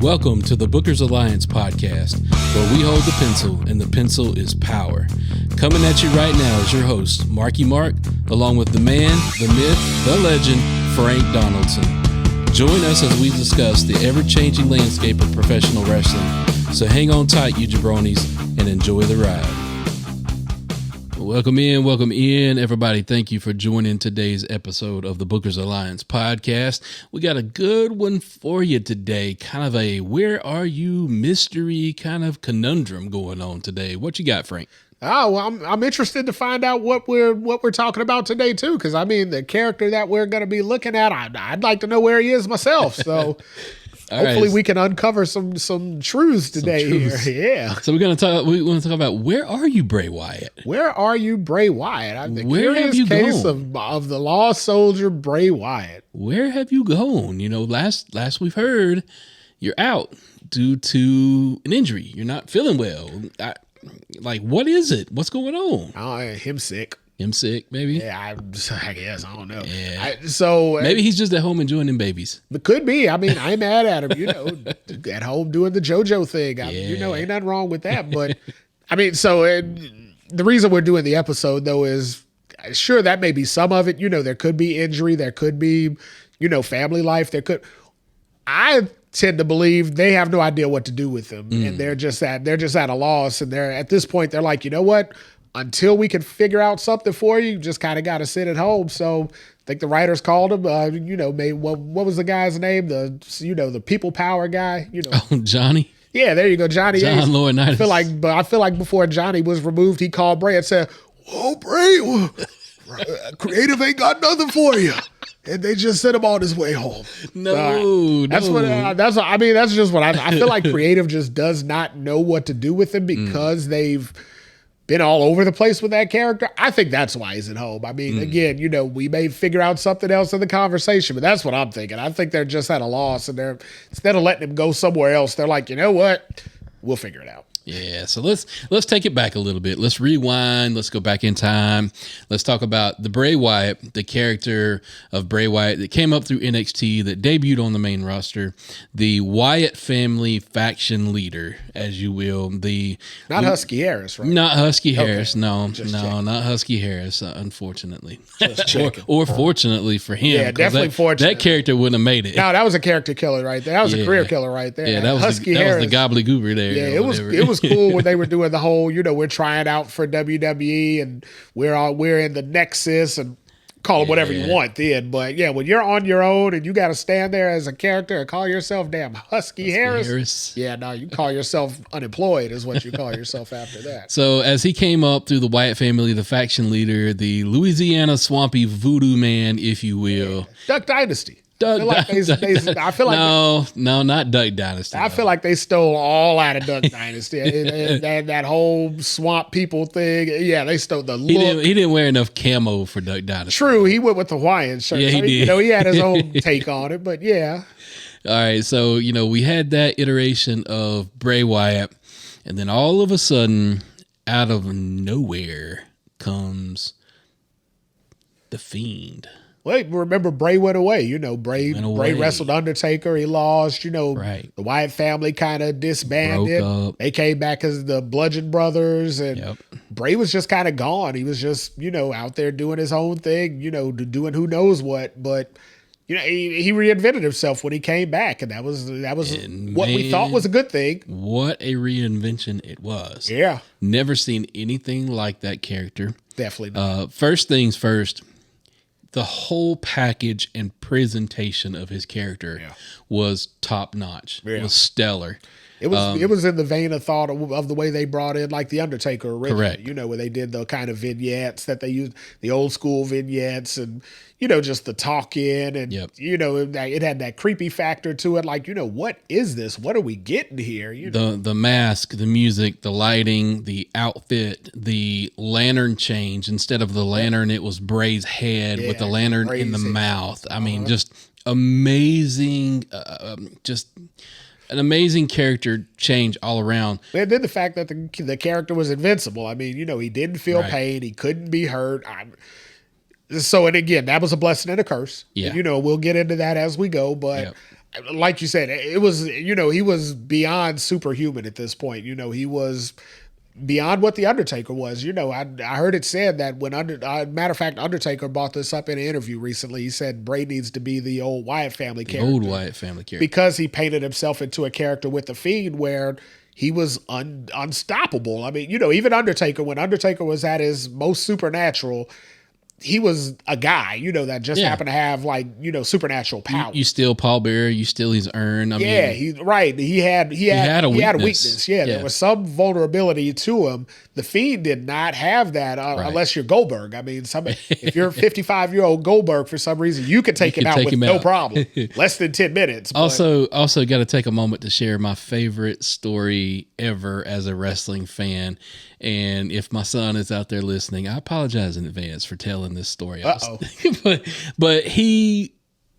Welcome to the Bookers Alliance podcast, where we hold the pencil and the pencil is power. Coming at you right now is your host, Marky Mark, along with the man, the myth, the legend, Frank Donaldson. Join us as we discuss the ever-changing landscape of professional wrestling. So hang on tight, you jabronis, and enjoy the ride. Welcome in, everybody. Thank you for joining today's episode of the Bookers Alliance podcast. We got a good one for you today. Kind of a where are you mystery kind of conundrum going on today. What you got, Frank? Oh, well, I'm interested to find out what we're talking about today too, because I mean the character that we're going to be looking at, I'd like to know where he is myself. So. Hopefully we can uncover some truths today here. Yeah. So we want to talk about where are you, Bray Wyatt? Where are you, Bray Wyatt? The where have you case gone? Of the lost soldier, Bray Wyatt. Where have you gone? You know, last we've heard, you're out due to an injury. You're not feeling well. What is it? What's going on? Oh, him sick. Him sick, maybe? Yeah, I guess. I don't know. Yeah. Maybe he's just at home enjoying them babies. It could be. I mean, I ain't mad at him, at home doing the JoJo thing. Ain't nothing wrong with that. But, I mean, the reason we're doing the episode, though, is sure, that may be some of it. There could be injury. There could be, family life. I tend to believe they have no idea what to do with him. And they're just at a loss. And at this point, they're like, you know what? Until we can figure out something for you, just kind of got to sit at home. So I think the writers called him, what was the guy's name? The people power guy, Oh, Johnny. Yeah, there you go. Johnny. John Laurinaitis. I feel like before Johnny was removed, he called Bray and said, "Whoa, Bray, creative ain't got nothing for you." And they just sent him on his way home. That's just what I feel like. Creative just does not know what to do with him because they've been all over the place with that character. I think that's why he's at home. I mean, again, we may figure out something else in the conversation, but that's what I'm thinking. I think they're just at a loss, and instead of letting him go somewhere else, they're like, you know what? We'll figure it out. Yeah, so let's take it back a little bit. Let's rewind. Let's go back in time. Let's talk about the Bray Wyatt, the character of Bray Wyatt that came up through NXT, that debuted on the main roster, the Wyatt family faction leader, as you will. Not Husky Harris, right? Not Husky Harris. Okay. No, checking. Not Husky Harris, unfortunately. Just checking. or fortunately for him. Yeah, definitely fortunate. That character wouldn't have made it. No, that was a character killer right there. That was a career killer right there. Yeah, that was Husky that Harris. was the gobbledygoober there. Yeah, it was cool when they were doing the whole, we're trying out for WWE and we're in the Nexus and call it whatever you want then. But yeah, when you're on your own and you got to stand there as a character and call yourself damn Husky Harris. Yeah, no, you call yourself unemployed is what you call yourself after that. So as he came up through the Wyatt family, the faction leader, the Louisiana swampy voodoo man, if you will. Yeah. Duck Dynasty. No, not Duck Dynasty. I feel like they stole all out of Duck Dynasty. that whole swamp people thing. Yeah, they stole the look. He didn't wear enough camo for Duck Dynasty. True, he went with the Hawaiian shirt. Yeah, he did. He had his own take on it, but yeah. All right, so we had that iteration of Bray Wyatt, and then all of a sudden, out of nowhere comes the Fiend. Well, remember Bray went away. Bray wrestled Undertaker. He lost. Right. The Wyatt family kind of disbanded. Broke up. They came back as the Bludgeon Brothers, and Bray was just kind of gone. He was just out there doing his own thing. Doing who knows what. But he reinvented himself when he came back, and that was what we thought was a good thing. What a reinvention it was! Yeah, never seen anything like that character. Definitely not. First things first. The whole package and presentation of his character was top notch. Yeah. It was stellar. It was in the vein of thought of the way they brought in like the Undertaker originally. Correct. Where they did the kind of vignettes that they used, the old school vignettes, and just the talking, and it had that creepy factor to it. Like, what is this? What are we getting here? The mask, the music, the lighting, the outfit, the lantern change. Instead of the lantern, it was Bray's head with the lantern in the mouth. I mean, just amazing. Just an amazing character change all around. And then the fact that the character was invincible. I mean, he didn't feel pain. He couldn't be hurt. And again, that was a blessing and a curse. Yeah. And, we'll get into that as we go. But like you said, it was, he was beyond superhuman at this point. He was beyond what the Undertaker was. I heard it said that when matter of fact, Undertaker brought this up in an interview recently. He said Bray needs to be the old Wyatt family character. Old Wyatt family character. Because he painted himself into a character with the Fiend where he was unstoppable. I mean, even Undertaker, when Undertaker was at his most supernatural, he was a guy, that just happened to have supernatural power. You steal Paul Bearer, you steal his urn. He had a weakness. Yeah, there was some vulnerability to him. The Fiend did not have that unless you're Goldberg. I mean, if you're a 55-year-old Goldberg for some reason, you could take him out with no problem. Less than 10 minutes. Also got to take a moment to share my favorite story ever as a wrestling fan. And if my son is out there listening, I apologize in advance for telling this story. But he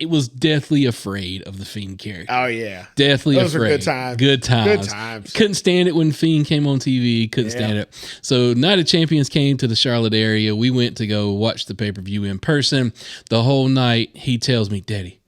was deathly afraid of the Fiend character. Oh, yeah. Deathly Those afraid. Were good times. Good times. Good times. Couldn't stand it when Fiend came on TV. Couldn't stand it. So Night of Champions came to the Charlotte area. We went to go watch the pay-per-view in person. The whole night, he tells me, Daddy,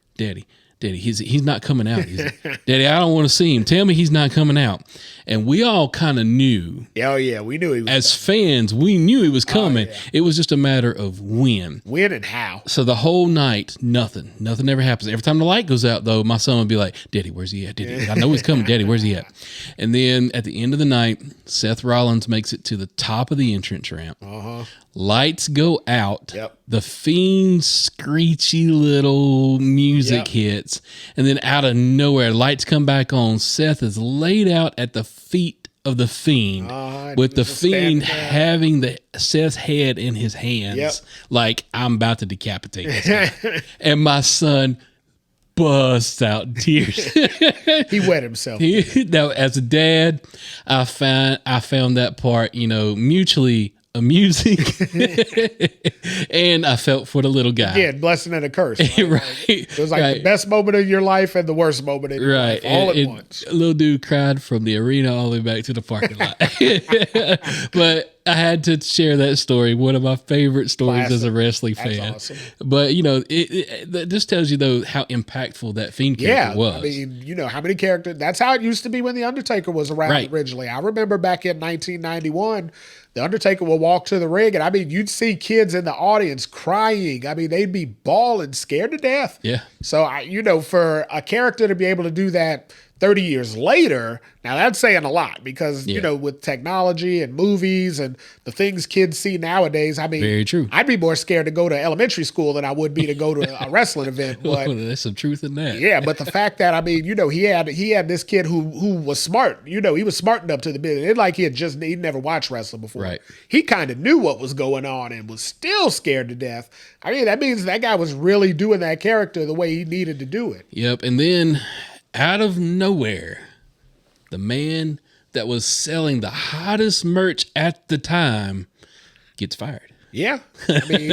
he's not coming out. He's like, Daddy, I don't want to see him. Tell me he's not coming out. And we all kind of knew. Oh, yeah, we knew he was as fans, we knew he was coming. It was just a matter of when. When and how. So the whole night, nothing ever happens. Every time the light goes out, though, my son would be like, Daddy, where's he at? Daddy, I know he's coming. Daddy, where's he at? And then at the end of the night, Seth Rollins makes it to the top of the entrance ramp. Lights go out. Yep. The Fiend's screechy little music hits. And then out of nowhere, lights come back on. Seth is laid out at the feet of the Fiend with the Fiend having Seth's head in his hands. Like, I'm about to decapitate this guy. And my son busts out in tears. He wet himself. Now, as a dad, I found that part, mutually amusing. And I felt for the little guy. Again, blessing and a curse. Right? It was like the best moment of your life and the worst moment of your life all at once. Little dude cried from the arena all the way back to the parking lot. But I had to share that story. One of my favorite stories as a wrestling fan. Awesome. But, that just tells you, though, how impactful that Fiend character was. I mean, how many characters. That's how it used to be when The Undertaker was around originally. I remember back in 1991, The Undertaker would walk to the ring, and I mean, you'd see kids in the audience crying. I mean, they'd be bawling, scared to death. Yeah. So, for a character to be able to do that 30 years later, now that's saying a lot because, with technology and movies and the things kids see nowadays, I mean, very true. I'd be more scared to go to elementary school than I would be to go to a wrestling event. But there's some truth in that. Yeah, but the fact that, I mean, he had this kid who was smart, he was smart enough to the bit. It's like he'd never watched wrestling before. Right. He kind of knew what was going on and was still scared to death. I mean, that means that guy was really doing that character the way he needed to do it. Yep. And then out of nowhere, the man that was selling the hottest merch at the time gets fired. Yeah. I mean,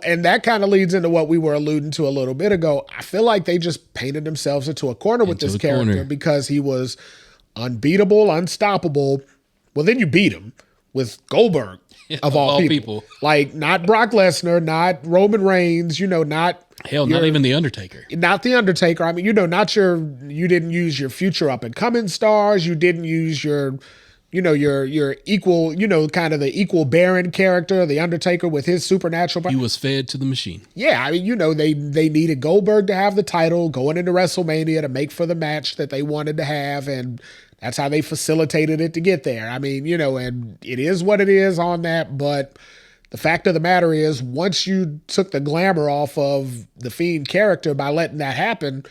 and that kind of leads into what we were alluding to a little bit ago. I feel like they just painted themselves into a corner with this character because he was unbeatable, unstoppable. Well, then you beat him with Goldberg of all people. Like, not Brock Lesnar, not Roman Reigns, not not even The Undertaker. Not The Undertaker. I mean, you didn't use your future up and coming stars. You didn't use your equal, kind of the equal Baron character, The Undertaker with his supernatural power. He was fed to the machine. Yeah. I mean, they needed Goldberg to have the title going into WrestleMania to make for the match that they wanted to have. And that's how they facilitated it to get there. I mean, and it is what it is on that, but the fact of the matter is, once you took the glamour off of the Fiend character by letting that happen,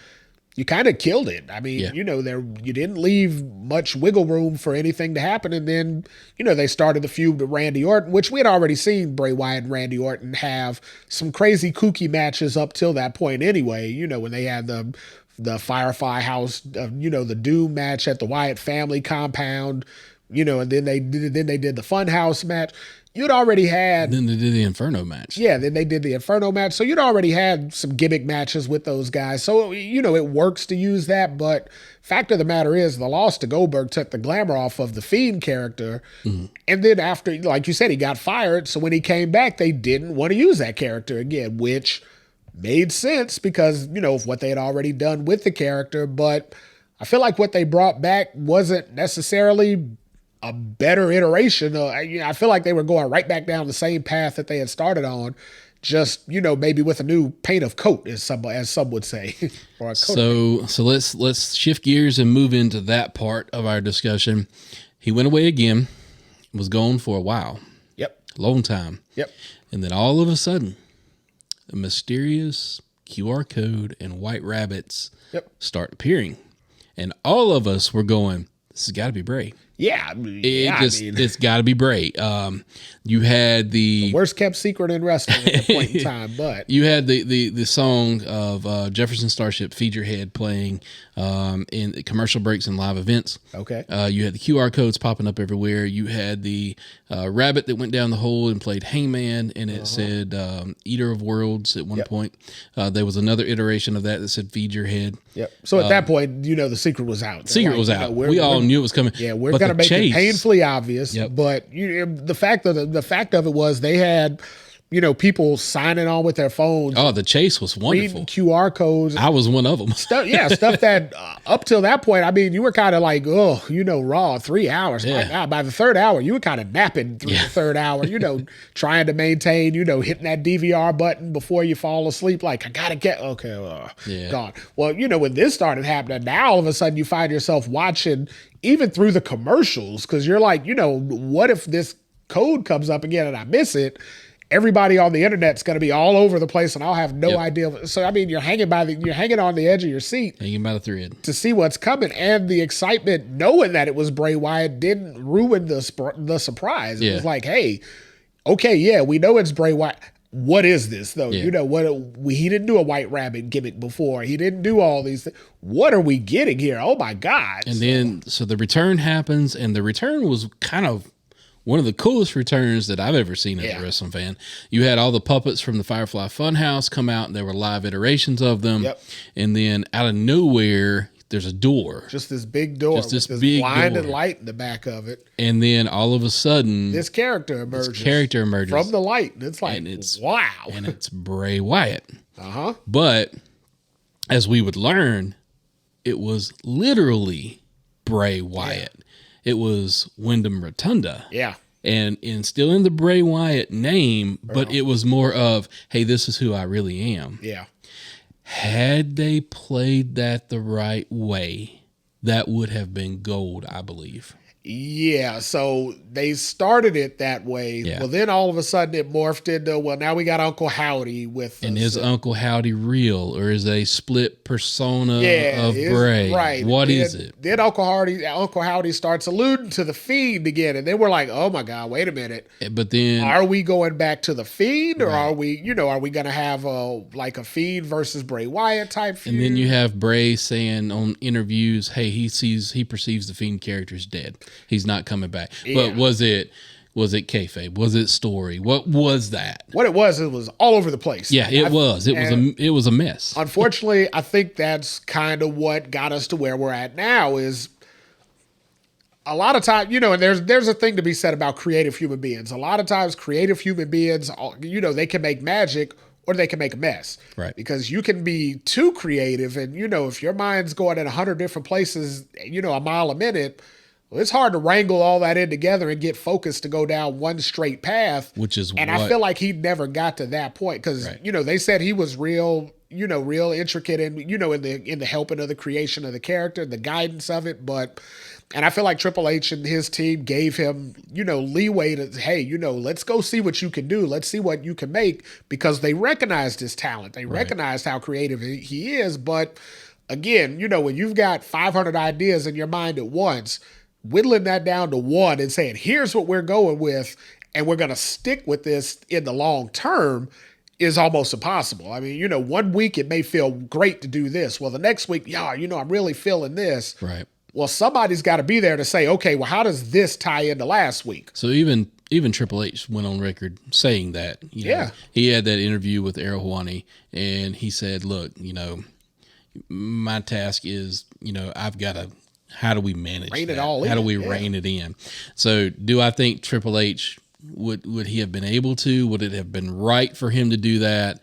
you kind of killed it. I mean, you didn't leave much wiggle room for anything to happen. And then, they started the feud with Randy Orton, which we had already seen Bray Wyatt and Randy Orton have some crazy kooky matches up till that point anyway, when they had the Firefly House, the Doom match at the Wyatt family compound, and then they did the Funhouse match. You'd already had... Then they did the Inferno match. Yeah, then they did the Inferno match. So you'd already had some gimmick matches with those guys. So, it works to use that. But fact of the matter is, the loss to Goldberg took the glamour off of the Fiend character. Mm-hmm. And then after, like you said, he got fired. So when he came back, they didn't want to use that character again, which made sense because, of what they had already done with the character. But I feel like what they brought back wasn't necessarily a better iteration. I feel like they were going right back down the same path that they had started on, just, maybe with a new paint of coat, as some would say. Or a coat. So let's shift gears and move into that part of our discussion. He went away again, was gone for a while. Yep. A long time. Yep. And then all of a sudden, a mysterious QR code and white rabbits start appearing. And all of us were going, this has got to be Bray. Yeah. It's got to be Bray. You had the worst kept secret in wrestling at the point in time, but you had the song of Jefferson Starship, Feed Your Head, playing in commercial breaks and live events. Okay. You had the QR codes popping up everywhere. You had the rabbit that went down the hole and played Hangman, and it said Eater of Worlds at one point. There was another iteration of that said Feed Your Head. Yep. So at that point, the secret was out. Secret was out. We all knew it was coming. Yeah, we're going to make it painfully obvious. Yep. But the fact of it was they had, people signing on with their phones. Oh, the chase was wonderful. Reading QR codes. I was one of them. Stuff that up till that point, you were kind of like, Raw, 3 hours. Yeah. My God, by the third hour, you were kind of napping through the third hour, trying to maintain, hitting that DVR button before you fall asleep. Like, I got to get, gone. Well, when this started happening, now all of a sudden you find yourself watching even through the commercials because you're like, what if this code comes up again and I miss it? Everybody on the internet's going to be all over the place, and I'll have no idea. So you're hanging on the edge of your seat, hanging by the thread to see what's coming, and the excitement, knowing that it was Bray Wyatt, didn't ruin the surprise. It was like, hey, okay, yeah, we know it's Bray Wyatt. What is this though? Yeah. He didn't do a white rabbit gimmick before. He didn't do all these things. What are we getting here? Oh my God! And then the return happens, and the return was kind of one of the coolest returns that I've ever seen as a wrestling fan. You had all the puppets from the Firefly Funhouse come out, and there were live iterations of them. Yep. And then out of nowhere, there's a door. Just this big door. Just this with big blinding door. light in the back of it. And then all of a sudden, this character emerges from the light. And it's like, wow. And it's Bray Wyatt. Uh-huh. But as we would learn, it was literally Bray Wyatt. Yeah. It was Wyndham Rotunda. Yeah. And still in the Bray Wyatt name, but it was more of, hey, this is who I really am. Yeah. Had they played that the right way, that would have been gold, I believe. Yeah, so they started it that way. Yeah. Well, then all of a sudden it morphed into, now we got Uncle Howdy with And is Uncle Howdy real, or is a split persona of Bray? Right. What is it? Then Uncle Howdy starts alluding to the Fiend again, and then we're like, oh my God, wait a minute. But then, are we going back to the Fiend, or are we going to have a Fiend versus Bray Wyatt type feud? And then you have Bray saying on interviews, hey, he perceives the Fiend character as dead. He's not coming back. Yeah. But was it kayfabe? Was it story? What was that? What it was all over the place. Yeah, it was. It was a mess. Unfortunately, I think that's kind of what got us to where we're at now. Is a lot of times, and there's a thing to be said about creative human beings. A lot of times, creative human beings, they can make magic or they can make a mess. Right. Because you can be too creative, and if your mind's going in 100 different places, a mile a minute. Well, it's hard to wrangle all that in together and get focused to go down one straight path. I feel like he never got to that point because, they said he was real intricate in the helping of the creation of the character, the guidance of it. And I feel like Triple H and his team gave him, leeway to, hey, let's go see what you can do. Let's see what you can make, because they recognized his talent. They recognized how creative he is. But again, when you've got 500 ideas in your mind at once, whittling that down to one and saying, here's what we're going with, and we're going to stick with this in the long term is almost impossible. I mean, 1 week it may feel great to do this. Well, the next week, I'm really feeling this. Right. Well, somebody's got to be there to say, okay, well, how does this tie into last week? So even Triple H went on record saying that. He had that interview with Errol Houani, and he said, look, my task is, I've got to, how do we manage rein that? It all how in? Do we rein it in? So do I think Triple H, would he have been able to? Would it have been right for him to do that?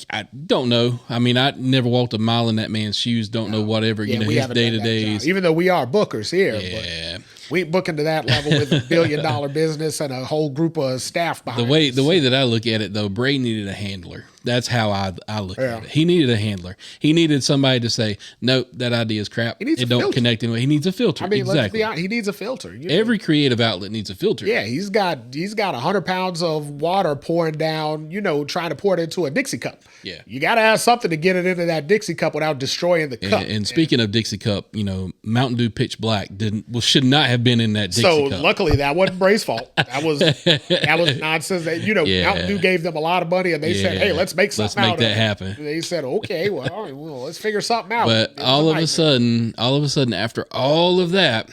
I don't know. I mean, I never walked a mile in that man's shoes. Don't know whatever, Yeah, his day-to-days. Even though we are bookers here. Yeah. But we ain't booking to that level with $1 billion business and a whole group of staff behind us. The way that I look at it, though, Bray needed a handler. That's how I look at it. He needed a handler. He needed somebody to say, nope, that idea is crap. It don't connect anyway. He needs a filter. I mean, exactly. let's be honest, he needs a filter. Every creative outlet needs a filter. Yeah, he's got 100 pounds of water pouring down, trying to pour it into a Dixie cup. Yeah. You got to have something to get it into that Dixie cup without destroying the cup. And speaking of Dixie cup, Mountain Dew Pitch Black should not have been in that Dixie cup. So luckily that wasn't Bray's fault. That was nonsense. That Mountain Dew gave them a lot of money, and they said, "Hey, let's make something out of it." Let's make that happen. And they said, "Okay, well, all right, well, let's figure something out." But all of a sudden, after all of that,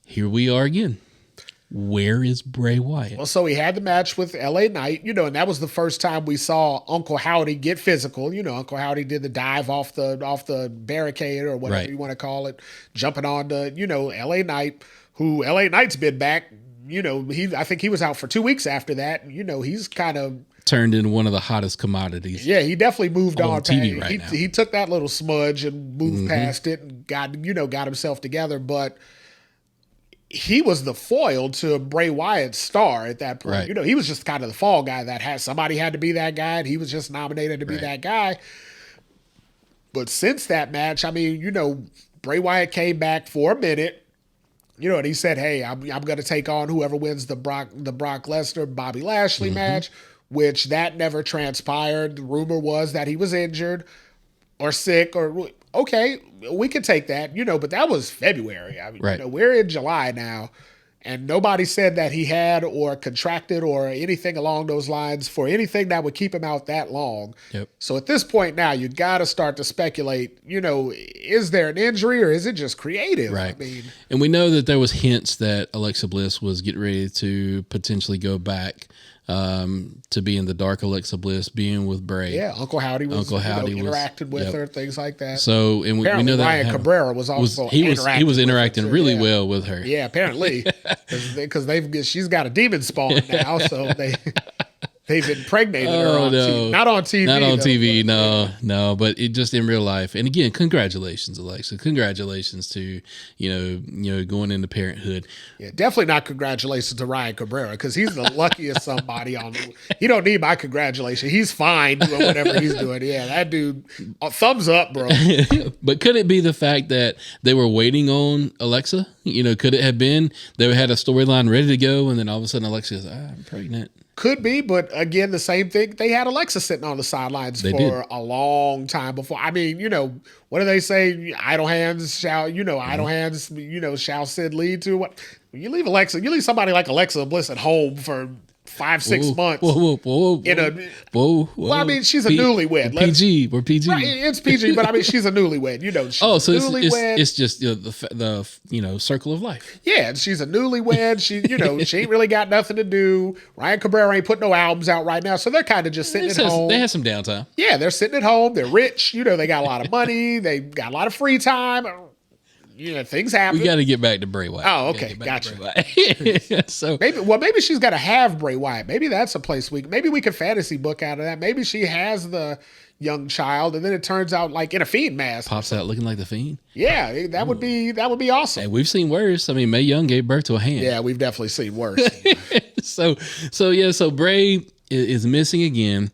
here we are again. Where is Bray Wyatt? Well, so he had the match with LA Knight, and that was the first time we saw Uncle Howdy get physical. Uncle Howdy did the dive off the barricade or whatever you want to call it, jumping on to, LA Knight, who LA Knight's been back. I think he was out for 2 weeks after that. He's kind of turned into one of the hottest commodities. Yeah, he definitely moved on TV right now. He took that little smudge and moved past it and got himself together, but he was the foil to Bray Wyatt's star at that point. Right. He was just kind of the fall guy that somebody had to be that guy, and he was just nominated to be that guy. But since that match, I mean, Bray Wyatt came back for a minute, and he said, "Hey, I'm going to take on whoever wins the Brock Lesnar Bobby Lashley match," which that never transpired. The rumor was that he was injured or sick or okay, we could take that, but that was February. I mean, we're in July now, and nobody said that he had or contracted or anything along those lines for anything that would keep him out that long. Yep. So at this point now, you got to start to speculate, is there an injury or is it just creative? Right. I mean, and we know that there was hints that Alexa Bliss was getting ready to potentially go back to be in the dark Alexa Bliss, being with Bray. Yeah, Uncle Howdy was interacted with her, things like that. So, and we know that Ryan Cabrera was also he was interacting really well with her. Yeah, apparently, because she's got a demon spawn now, so they've impregnated her on TV. Not on TV. Not on TV, no. But it just in real life. And again, congratulations, Alexa. Congratulations to going into parenthood. Yeah, definitely not congratulations to Ryan Cabrera, because he's the luckiest somebody on. He don't need my congratulations. He's fine doing whatever he's doing. Yeah, that dude, thumbs up, bro. But could it be the fact that they were waiting on Alexa? Could it have been they had a storyline ready to go, and then all of a sudden Alexa says, "I'm pregnant." Could be, but again, the same thing. They had Alexa sitting on the sidelines for a long time before. I mean, what do they say? Idle hands shall, shall sin lead to what? You leave somebody like Alexa Bliss at home for 5-6 months. Whoa. Well, I mean, she's a newlywed. We're PG. Right, it's PG, but I mean, she's a newlywed. It's just the circle of life. Yeah, she's a newlywed. She ain't really got nothing to do. Ryan Cabrera ain't putting no albums out right now, so they're kind of just sitting at home. They had some downtime. Yeah, they're sitting at home. They're rich. They got a lot of money. They got a lot of free time. Things happen. We got to get back to Bray Wyatt. Oh, okay, gotcha. So maybe she's got to have Bray Wyatt. Maybe that's a place maybe we could fantasy book out of that. Maybe she has the young child, and then it turns out like in a Fiend mask, pops out looking like the Fiend. Yeah, that would be awesome. Hey, we've seen worse. I mean, Mae Young gave birth to a hand. Yeah, we've definitely seen worse. So Bray is missing again.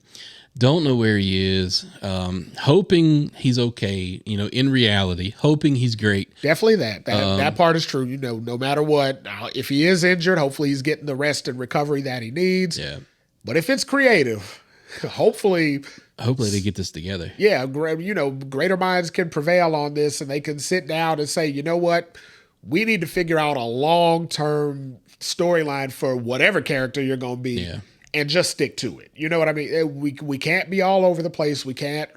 Don't know where he is. Hoping he's okay. In reality, hoping he's great. Definitely that part is true. No matter what, if he is injured, hopefully he's getting the rest and recovery that he needs. Yeah. But if it's creative, hopefully they get this together. Yeah, greater minds can prevail on this, and they can sit down and say, you know what, we need to figure out a long-term storyline for whatever character you're going to be. Yeah. And just stick to it. You know what I mean? We can't be all over the place. We can't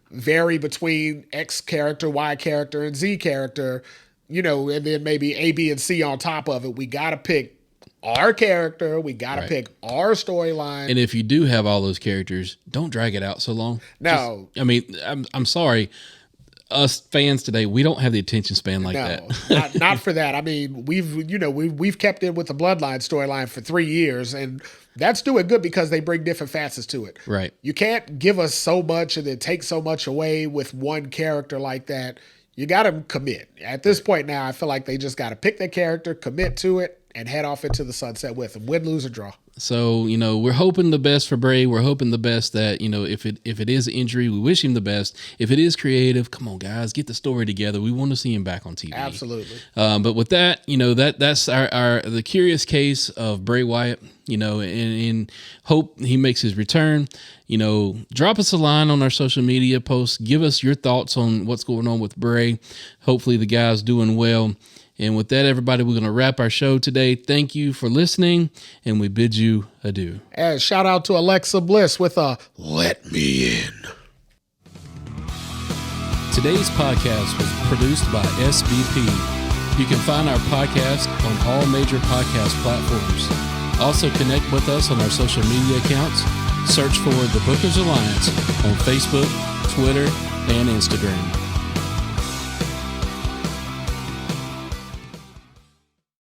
vary between X character, Y character, and Z character, and then maybe A, B, and C on top of it. We got to pick our character. We got to pick our storyline. And if you do have all those characters, don't drag it out so long. No. I'm sorry. us fans today, we don't have the attention span like that. not for that. I mean, we've kept it with the Bloodline storyline for 3 years, and that's doing good because they bring different facets to it. Right. You can't give us so much and then take so much away with one character like that. You got to commit. At this point now, I feel like they just got to pick their character, commit to it, and head off into the sunset with them. Win, lose, or draw. So, we're hoping the best for Bray. We're hoping the best that, if it is an injury, we wish him the best. If it is creative, come on, guys, get the story together. We want to see him back on TV. Absolutely. But with that, that's the curious case of Bray Wyatt, and hope he makes his return. Drop us a line on our social media posts. Give us your thoughts on what's going on with Bray. Hopefully the guy's doing well. And with that, everybody, we're going to wrap our show today. Thank you for listening, and we bid you adieu. And shout out to Alexa Bliss with a "Let Me In." Today's podcast was produced by SBP. You can find our podcast on all major podcast platforms. Also connect with us on our social media accounts. Search for The Bookers Alliance on Facebook, Twitter, and Instagram.